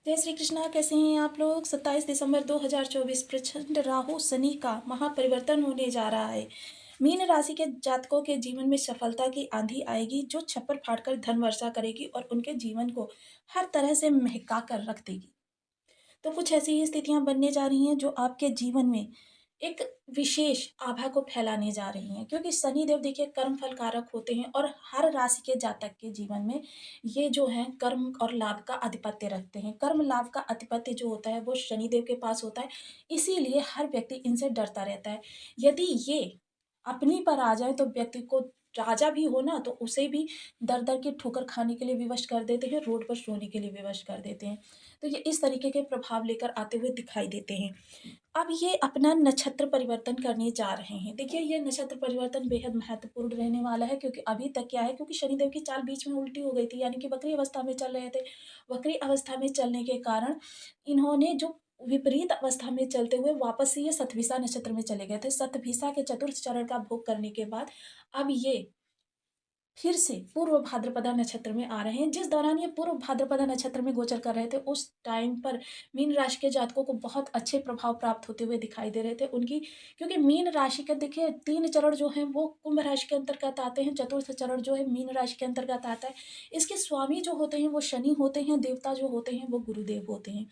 जय श्री कृष्णा। कैसे हैं आप लोग। 27 दिसंबर 2024 प्रचंड राहु शनि का महापरिवर्तन होने जा रहा है। मीन राशि के जातकों के जीवन में सफलता की आंधी आएगी जो छप्पर फाड़कर धन वर्षा करेगी और उनके जीवन को हर तरह से महका कर रख देगी। तो कुछ ऐसी ही स्थितियां बनने जा रही हैं जो आपके जीवन में एक विशेष आभा को फैलाने जा रही हैं, क्योंकि शनि देव देखिए कर्म फल कारक होते हैं और हर राशि के जातक के जीवन में ये जो है कर्म और लाभ का आधिपत्य रखते हैं। कर्म लाभ का आधिपत्य जो होता है वो शनि देव के पास होता है, इसीलिए हर व्यक्ति इनसे डरता रहता है। यदि ये अपनी पर आ जाए तो व्यक्ति को राजा भी हो ना तो उसे भी दर दर की ठोकर खाने के लिए विवश कर देते हैं, रोड पर सोने के लिए विवश कर देते हैं। तो ये इस तरीके के प्रभाव लेकर आते हुए दिखाई देते हैं। अब ये अपना नक्षत्र परिवर्तन करने जा रहे हैं। देखिए ये नक्षत्र परिवर्तन बेहद महत्वपूर्ण रहने वाला है, क्योंकि अभी तक क्या है, क्योंकि शनिदेव की चाल बीच में उल्टी हो गई थी, यानी कि वक्री अवस्था में चल रहे थे। वक्री अवस्था में चलने के कारण इन्होंने जो विपरीत अवस्था में चलते हुए वापस से ये शतभिषा नक्षत्र में चले गए थे। शतभिषा के चतुर्थ चरण का भोग करने के बाद अब ये फिर से पूर्व भाद्रपदा नक्षत्र में आ रहे हैं। जिस दौरान ये पूर्व भाद्रपदा नक्षत्र में गोचर कर रहे थे उस टाइम पर मीन राशि के जातकों को बहुत अच्छे प्रभाव प्राप्त होते हुए दिखाई दे रहे थे उनकी, क्योंकि मीन राशि के देखिए 3 चरण जो हैं वो कुंभ राशि के अंतर्गत आते हैं, चतुर्थ चरण जो है मीन राशि के अंतर्गत आता है। इसके स्वामी जो होते हैं वो शनि होते हैं, देवता जो होते हैं वो गुरुदेव होते हैं।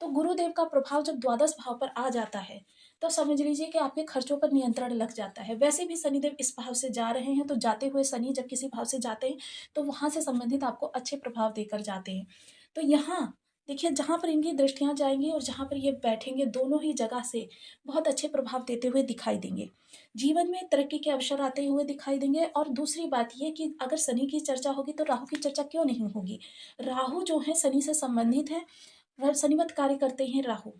तो गुरुदेव का प्रभाव जब द्वादश भाव पर आ जाता है तो समझ लीजिए कि आपके खर्चों पर नियंत्रण लग जाता है। वैसे भी शनिदेव इस भाव से जा रहे हैं, तो जाते हुए शनि जब किसी भाव से जाते हैं तो वहाँ से संबंधित आपको अच्छे प्रभाव देकर जाते हैं। तो यहाँ देखिए जहाँ पर इनकी दृष्टियाँ जाएंगी और जहाँ पर ये बैठेंगे दोनों ही जगह से बहुत अच्छे प्रभाव देते हुए दिखाई देंगे। जीवन में तरक्की के अवसर आते हुए दिखाई देंगे। और दूसरी बात ये कि अगर शनि की चर्चा होगी तो राहु की चर्चा क्यों नहीं होगी। राहु जो है शनि से संबंधित है, शनिवत कार्य करते हैं राहु।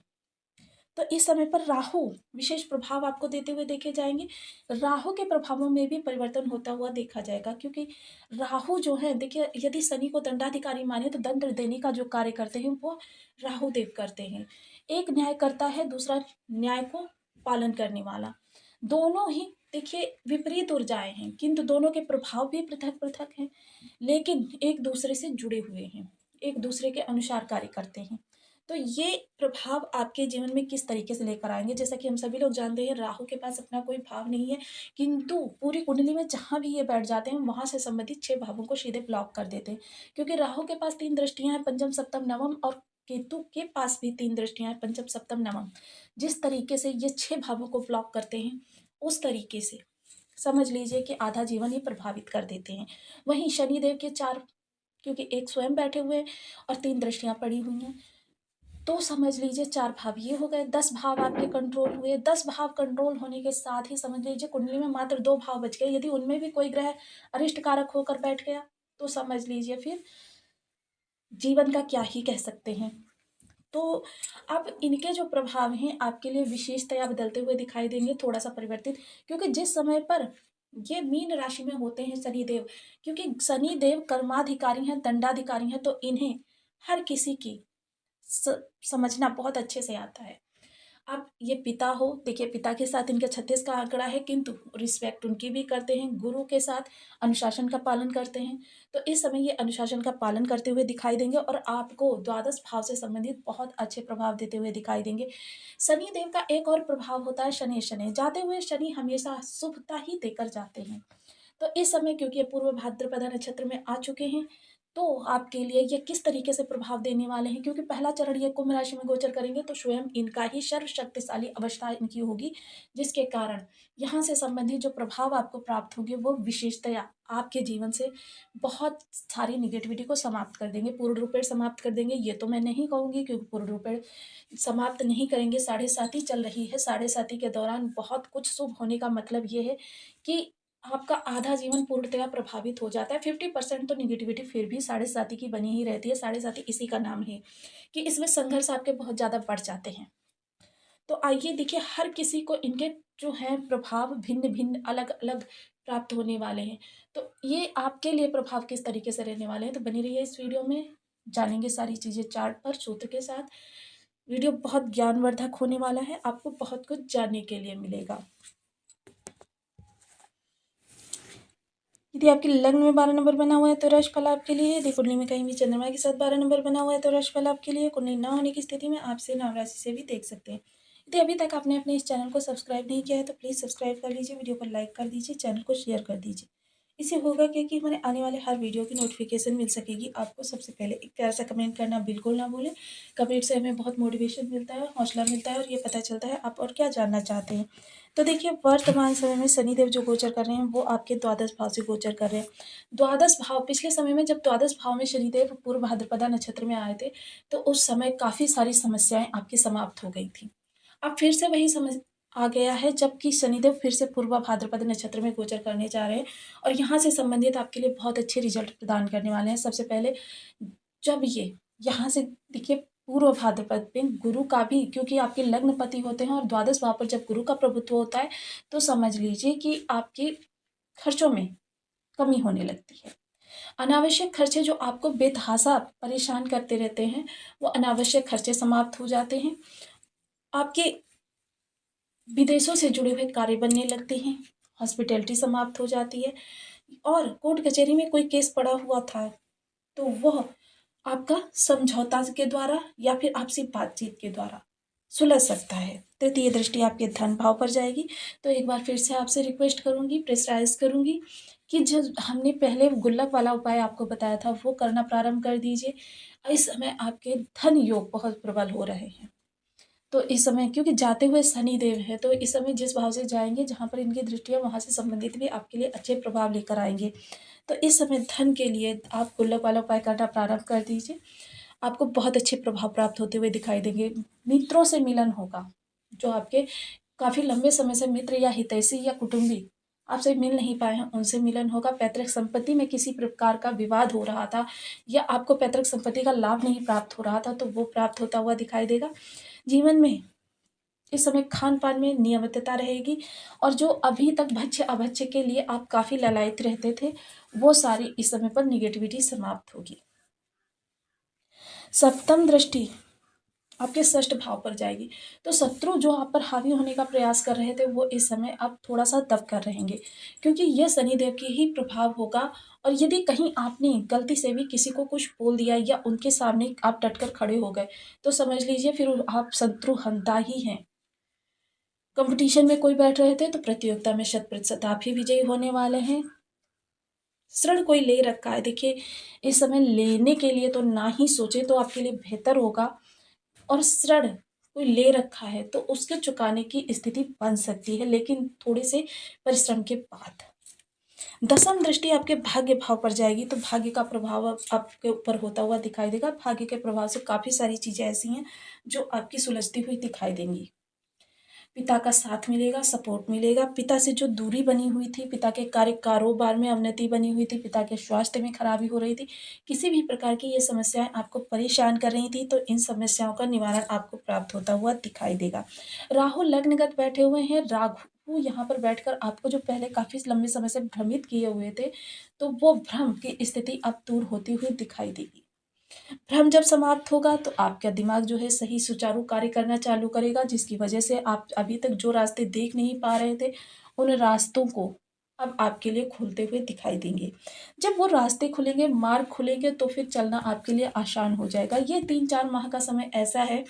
तो इस समय पर राहु विशेष प्रभाव आपको देते हुए देखे जाएंगे। राहु के प्रभावों में भी परिवर्तन होता हुआ देखा जाएगा, क्योंकि राहु जो है देखिए यदि शनि को दंडाधिकारी माने तो दंड देने का जो कार्य करते हैं वो राहु देव करते हैं। एक न्याय करता है, दूसरा न्याय को पालन करने वाला। दोनों ही देखिए विपरीत ऊर्जाएं हैं, किंतु दोनों के प्रभाव भी पृथक पृथक हैं, लेकिन एक दूसरे से जुड़े हुए हैं, एक दूसरे के अनुसार कार्य करते हैं। तो ये प्रभाव आपके जीवन में किस तरीके से लेकर आएंगे। जैसा कि हम सभी लोग जानते हैं राहु के पास अपना कोई भाव नहीं है, किंतु पूरी कुंडली में जहाँ भी ये बैठ जाते हैं वहाँ से संबंधित 6 भावों को सीधे ब्लॉक कर देते हैं। क्योंकि राहु के पास 3 दृष्टियां हैं, पंचम सप्तम नवम, और केतु के पास भी 3 दृष्टियां हैं, पंचम सप्तम नवम। जिस तरीके से ये 6 भावों को ब्लॉक करते हैं उस तरीके से समझ लीजिए कि आधा जीवन ये प्रभावित कर देते हैं। वहीं शनिदेव के 4, क्योंकि एक स्वयं बैठे हुए हैं और 3 दृष्टियां पड़ी हुई हैं, तो समझ लीजिए 4 भाव ये हो गए, 10 भाव आपके कंट्रोल हुए। 10 भाव कंट्रोल होने के साथ ही समझ लीजिए कुंडली में मात्र 2 भाव बच गए। यदि उनमें भी कोई ग्रह अरिष्ट कारक होकर बैठ गया तो समझ लीजिए फिर जीवन का क्या ही कह सकते हैं। तो अब इनके जो प्रभाव हैं आपके लिए विशेषतया बदलते हुए दिखाई देंगे, थोड़ा सा परिवर्तित, क्योंकि जिस समय पर ये मीन राशि में होते हैं शनिदेव, क्योंकि शनिदेव कर्माधिकारी हैं, दंडाधिकारी हैं, तो इन्हें हर किसी की समझना बहुत अच्छे से आता है। अब ये पिता हो, देखिए पिता के साथ इनके 36 का आंकड़ा है, किंतु रिस्पेक्ट उनकी भी करते हैं, गुरु के साथ अनुशासन का पालन करते हैं। तो इस समय ये अनुशासन का पालन करते हुए दिखाई देंगे और आपको द्वादश भाव से संबंधित बहुत अच्छे प्रभाव देते हुए दिखाई देंगे। शनि देव का एक और प्रभाव होता है शनि शनि, जाते हुए शनि हमेशा शुभता ही देकर जाते हैं। तो इस समय क्योंकि ये पूर्व भाद्रपदा नक्षत्र में आ चुके हैं तो आपके लिए ये किस तरीके से प्रभाव देने वाले हैं, क्योंकि पहला चरण ये कुंभ राशि में गोचर करेंगे तो स्वयं इनका ही सर्वशक्तिशाली अवस्था इनकी होगी, जिसके कारण यहाँ से संबंधित जो प्रभाव आपको प्राप्त होंगे वो विशेषतया आपके जीवन से बहुत सारी निगेटिविटी को समाप्त कर देंगे, पूर्ण रूपेण समाप्त कर देंगे। ये तो मैं नहीं कहूँगी क्योंकि पूर्ण रूपेण समाप्त नहीं करेंगे, 7.5 चल रही है। 7.5 के दौरान बहुत कुछ शुभ होने का मतलब ये है कि आपका आधा जीवन पूर्णतया प्रभावित हो जाता है। 50% तो निगेटिविटी फिर भी 7.5 की बनी ही रहती है। 7.5 इसी का नाम है कि इसमें संघर्ष आपके बहुत ज़्यादा बढ़ जाते हैं। तो आइए देखिए हर किसी को इनके जो है प्रभाव भिन्न भिन्न अलग अलग प्राप्त होने वाले हैं। तो ये आपके लिए प्रभाव किस तरीके से रहने वाले हैं, तो बनी रहिए इस वीडियो में, जानेंगे सारी चीज़ें चार्ट पर सूत्र के साथ। वीडियो बहुत ज्ञानवर्धक होने वाला है, आपको बहुत कुछ जानने के लिए मिलेगा। यदि आपके लग्न में 12 नंबर बना हुआ है तो राशिफल आपके लिए, यदि कुंडली में कहीं भी चंद्रमा के साथ 12 नंबर बना हुआ है तो राशिफल आपके लिए, कुंडली न होने की स्थिति में आप से नाम राशि से भी देख सकते हैं। यदि अभी तक आपने अपने इस चैनल को सब्सक्राइब नहीं किया है तो प्लीज़ सब्सक्राइब कर लीजिए, वीडियो को लाइक कर दीजिए, चैनल को शेयर कर दीजिए। इससे होगा क्या कि हमारे आने वाले हर वीडियो की नोटिफिकेशन मिल सकेगी आपको सबसे पहले। एक प्यार सा कमेंट करना बिल्कुल ना भूलें। कमेंट से हमें बहुत मोटिवेशन मिलता है, हौसला मिलता है और ये पता चलता है आप और क्या जानना चाहते हैं। तो देखिए, वर्तमान समय में शनिदेव जो गोचर कर रहे हैं वो आपके द्वादश भाव से गोचर कर रहे हैं। द्वादश भाव, पिछले समय में जब द्वादश भाव में शनिदेव पूर्व भाद्रपदा नक्षत्र में आए थे तो उस समय काफ़ी सारी समस्याएं आपकी समाप्त हो गई थी। अब फिर से वही समय आ गया है जबकि शनिदेव फिर से पूर्व भाद्रपद नक्षत्र में गोचर करने जा रहे हैं और यहाँ से संबंधित आपके लिए बहुत अच्छे रिजल्ट प्रदान करने वाले हैं। सबसे पहले जब ये यहाँ से देखिए, पूर्व भाद्रपद में गुरु का भी, क्योंकि आपके लग्नपति होते हैं और द्वादश भाव पर जब गुरु का प्रभुत्व होता है तो समझ लीजिए कि आपके खर्चों में कमी होने लगती है। अनावश्यक खर्चे जो आपको बेतहाशा परेशान करते रहते हैं वो अनावश्यक खर्चे समाप्त हो जाते हैं। आपके विदेशों से जुड़े हुए कार्य बनने लगते हैं, हॉस्पिटैलिटी समाप्त हो जाती है और कोर्ट कचहरी में कोई केस पड़ा हुआ था तो वह आपका समझौता के द्वारा या फिर आपसी बातचीत के द्वारा सुलझ सकता है। तृतीय दृष्टि आपके धन भाव पर जाएगी। तो एक बार फिर से आपसे रिक्वेस्ट करूंगी, प्रेसराइज करूंगी कि जो हमने पहले गुल्लक वाला उपाय आपको बताया था वो करना प्रारंभ कर दीजिए। इस समय आपके धन योग बहुत प्रबल हो रहे हैं। तो इस समय क्योंकि जाते हुए शनि देव है तो इस समय जिस भाव से जाएंगे जहाँ पर इनकी दृष्टियाँ वहाँ से संबंधित भी आपके लिए अच्छे प्रभाव लेकर आएंगे। तो इस समय धन के लिए आप गुल्लक वाला उपाय करना प्रारंभ कर दीजिए। आपको बहुत अच्छे प्रभाव प्राप्त होते हुए दिखाई देंगे। मित्रों से मिलन होगा, जो आपके काफ़ी लंबे समय से मित्र या हितैषी या कुटुंबी आपसे मिल नहीं पाए हैं उनसे मिलन होगा। पैतृक संपत्ति में किसी प्रकार का विवाद हो रहा था या आपको पैतृक संपत्ति का लाभ नहीं प्राप्त हो रहा था तो वो प्राप्त होता हुआ दिखाई देगा। जीवन में इस समय खान-पान में नियमितता रहेगी और जो अभी तक भक्ष्य-अभक्ष्य के लिए आप काफ़ी ललायित रहते थे, वो सारी इस समय पर नेगेटिविटी समाप्त होगी। सप्तम दृष्टि आपके षष्ठ भाव पर जाएगी, तो शत्रु जो आप पर हावी होने का प्रयास कर रहे थे, वो इस समय अब थोड़ा-सा दब कर रहेंगे, क्योंकि यह शनिदेव की ही प्रभाव होगा। और यदि कहीं आपने गलती से भी किसी को कुछ बोल दिया या उनके सामने आप डट कर खड़े हो गए, तो समझ लीजिए फिर आप शत्रु हंता ही हैं। कंपटीशन में कोई बैठ रहे थे तो प्रतियोगिता में 100% आप ही विजयी होने वाले हैं। ऋण कोई ले रखा है, देखिए इस समय लेने के लिए तो ना ही सोचे तो आपके लिए बेहतर होगा। और ऋण कोई ले रखा है तो उसके चुकाने की स्थिति बन सकती है, लेकिन थोड़े से परिश्रम के बाद। दसम दृष्टि आपके भाग्य भाव पर जाएगी तो भाग्य का प्रभाव अब आपके ऊपर होता हुआ दिखाई देगा। भाग्य के प्रभाव से काफ़ी सारी चीज़ें ऐसी हैं जो आपकी सुलझती हुई दिखाई देंगी। पिता का साथ मिलेगा, सपोर्ट मिलेगा। पिता से जो दूरी बनी हुई थी, पिता के कारोबार में अवनति बनी हुई थी, पिता के स्वास्थ्य में खराबी हो रही थी, किसी भी प्रकार की ये समस्याएँ आपको परेशान कर रही थी, तो इन समस्याओं का निवारण आपको प्राप्त होता हुआ दिखाई देगा। राहु लग्नगत बैठे हुए हैं, राहु यहाँ पर बैठकर आपको जो पहले काफ़ी लंबे समय से भ्रमित किए हुए थे, तो वो भ्रम की स्थिति अब दूर होती हुई दिखाई देगी। भ्रम जब समाप्त होगा तो आपका दिमाग जो है सही सुचारू कार्य करना चालू करेगा, जिसकी वजह से आप अभी तक जो रास्ते देख नहीं पा रहे थे, उन रास्तों को अब आपके लिए खुलते हुए दिखाई देंगे। जब वो रास्ते खुलेंगे, मार्ग खुलेंगे तो फिर चलना आपके लिए आसान हो जाएगा। ये 3-4 माह का समय ऐसा है,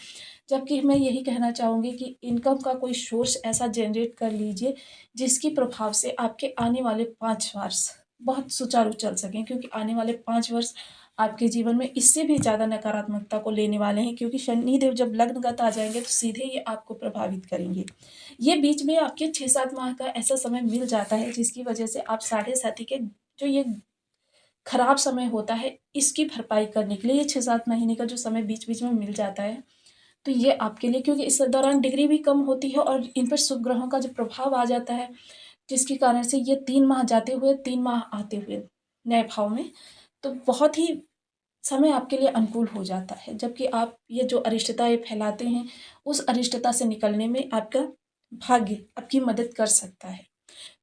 जबकि मैं यही कहना चाहूँगी कि इनकम का कोई सोर्स ऐसा जनरेट कर लीजिए, जिसके प्रभाव से आपके आने वाले 5 वर्ष बहुत सुचारू चल सकें, क्योंकि आने वाले 5 वर्ष आपके जीवन में इससे भी ज़्यादा नकारात्मकता को लेने वाले हैं, क्योंकि शनिदेव जब लग्नगत आ जाएँगे तो सीधे ये आपको प्रभावित करेंगे। ये बीच में आपके 6-7 माह का ऐसा समय मिल जाता है जिसकी वजह से आप साढ़े साथी के जो ये खराब समय होता है, इसकी भरपाई करने के लिए ये 6-7 महीने का जो समय बीच-बीच में मिल जाता है, तो ये आपके लिए, क्योंकि इस दौरान डिग्री भी कम होती है और इन पर शुभ ग्रहों का जो प्रभाव आ जाता है, जिसके कारण से ये 3 माह जाते हुए 3 माह आते हुए नए भाव में, तो बहुत ही समय आपके लिए अनुकूल हो जाता है। जबकि आप ये जो अरिष्टता फैलाते हैं, उस अरिष्टता से निकलने में आपका भाग्य आपकी मदद कर सकता है।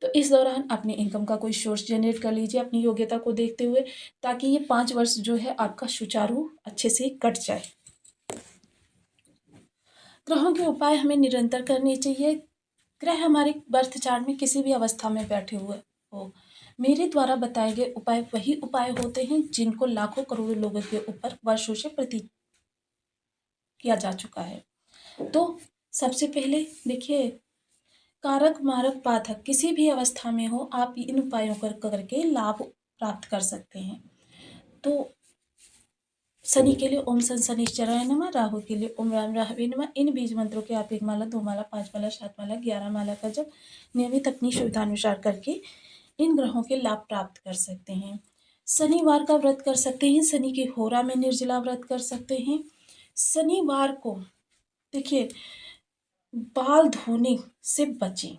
तो इस दौरान अपनी इनकम का कोई सोर्स जनरेट कर लीजिए अपनी योग्यता को देखते हुए, ताकि ये 5 वर्ष जो है आपका सुचारू अच्छे से कट जाए। ग्रहों के उपाय हमें निरंतर करने चाहिए। ग्रह हमारे बर्थ चार्ट में किसी भी अवस्था में बैठे हुए हो, मेरे द्वारा बताए गए उपाय वही उपाय होते हैं जिनको लाखों करोड़ों लोगों के ऊपर वर्षों से प्रतीत किया जा चुका है। तो सबसे पहले देखिए, कारक मारक बाधक किसी भी अवस्था में हो, आप इन उपायों करके लाभ प्राप्त कर सकते हैं। तो शनि के लिए ओम सन शनिश्चराय नमः, राहु के लिए ओम राम राहवे नमः। इन बीज मंत्रों के आप 1 माला, 2 माला, 5 माला, 7 माला, 11 माला का जब नियमित अपनी सुविधानुसार करके इन ग्रहों के लाभ प्राप्त कर सकते हैं। शनिवार का व्रत कर सकते हैं, शनि के होरा में निर्जला व्रत कर सकते हैं। शनिवार को देखिए, बाल धोने से बचें।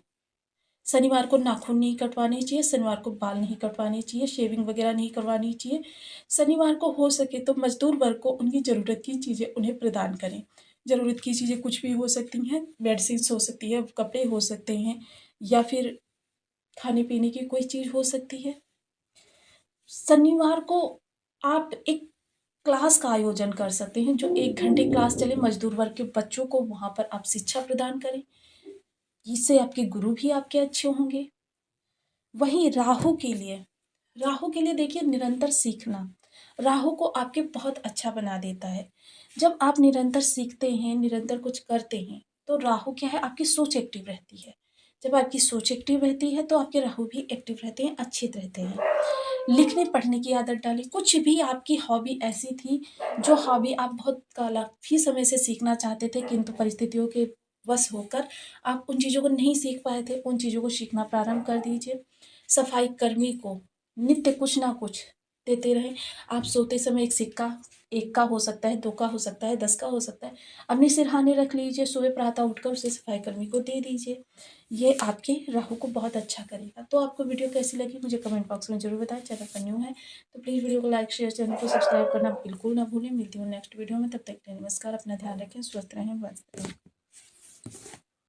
शनिवार को नाखून नहीं कटवाने चाहिए, शनिवार को बाल नहीं कटवाने चाहिए, शेविंग वगैरह नहीं करवानी चाहिए। शनिवार को हो सके तो मज़दूर वर्ग को उनकी ज़रूरत की चीज़ें उन्हें प्रदान करें। ज़रूरत की चीज़ें कुछ भी हो सकती हैं, मेडिसिन्स हो सकती है, कपड़े हो सकते हैं या फिर खाने-पीने की कोई चीज़ हो सकती है। शनिवार को आप एक क्लास का आयोजन कर सकते हैं, जो 1 घंटे क्लास चले, मज़दूर वर्ग के बच्चों को वहाँ पर आप शिक्षा प्रदान करें। इससे आपके गुरु भी आपके अच्छे होंगे। वहीं राहु के लिए देखिए, निरंतर सीखना राहु को आपके बहुत अच्छा बना देता है। जब आप निरंतर सीखते हैं, निरंतर कुछ करते हैं, तो राहु क्या है, आपकी सोच एक्टिव रहती है। जब आपकी सोच एक्टिव रहती है तो आपके राहु भी एक्टिव रहते हैं, अच्छे रहते हैं। लिखने पढ़ने की आदत डालें। कुछ भी आपकी हॉबी ऐसी थी, जो हॉबी आप बहुत काफ़ी समय से सीखना चाहते थे, किंतु परिस्थितियों के वश होकर आप उन चीज़ों को नहीं सीख पाए थे, उन चीज़ों को सीखना प्रारंभ कर दीजिए। सफाई कर्मी को नित्य कुछ ना कुछ देते रहें। आप सोते समय एक सिक्का, 1 का हो सकता है, 2 का हो सकता है, 10 का हो सकता है, अपने सिरहाने रख लीजिए, सुबह प्रातः उठकर उसे सफाई कर्मी को दे दीजिए। ये आपके राहु को बहुत अच्छा करेगा। तो आपको वीडियो कैसी लगी मुझे कमेंट बॉक्स में ज़रूर बताएं। चैनल पर न्यू है तो प्लीज़ वीडियो को लाइक, शेयर, चैनल को सब्सक्राइब करना बिल्कुल ना भूलें। मिलती हूँ नेक्स्ट वीडियो में, तब तक के लिए नमस्कार। अपना ध्यान रखें, स्वस्थ रहें, मस्त रहें।